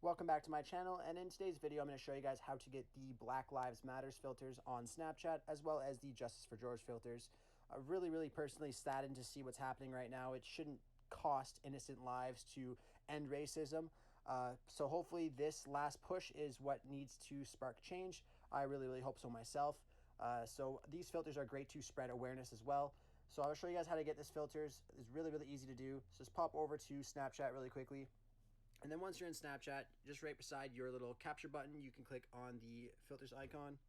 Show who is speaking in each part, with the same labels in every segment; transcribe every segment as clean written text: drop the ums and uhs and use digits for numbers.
Speaker 1: Welcome back to my channel, and in today's video I'm going to show you guys how to get the Black Lives Matters filters on Snapchat as well as the Justice for George filters. Really personally saddened to see what's happening right now. It shouldn't cost innocent lives to end racism. So hopefully this last push is what needs to spark change. I really hope so myself. So these filters are great to spread awareness as well. So I'll show you guys how to get these filters. It's really easy to do. So just pop over to Snapchat really quickly. And then once you're in Snapchat, just right beside your little capture button, you can click on the filters icon.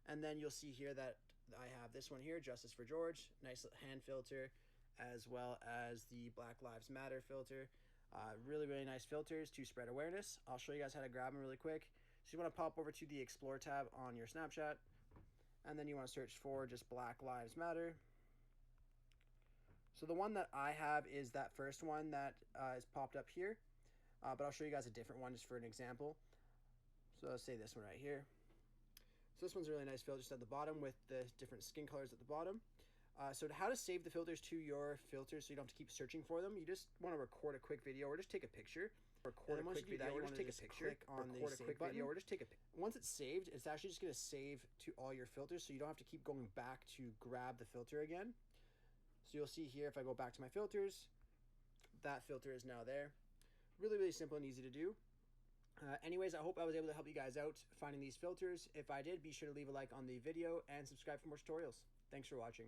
Speaker 1: And then you'll see here that I have this one here, Justice for George, nice hand filter, as well as the Black Lives Matter filter. Really nice filters to spread awareness. I'll show you guys how to grab them really quick. So you want to pop over to the Explore tab on your Snapchat, and then you want to search for just Black Lives Matter. So the one that I have is that first one that is popped up here. But I'll show you guys a different one just for an example. So let's say this one right here. So this one's a really nice filter just at the bottom with the different skin colors at the bottom. So how to save the filters to your filters so you don't have to keep searching for them. You just want to record a quick video or just take a picture. Record a quick video or just take a picture. Click on the save button or just take a picture. Once it's saved, it's actually just going to save to all your filters so you don't have to keep going back to grab the filter again. So you'll see here if I go back to my filters, that filter is now there. Really simple and easy to do. Anyways, I hope I was able to help you guys out finding these filters. If I did, be sure to leave a like on the video and subscribe for more tutorials. Thanks for watching.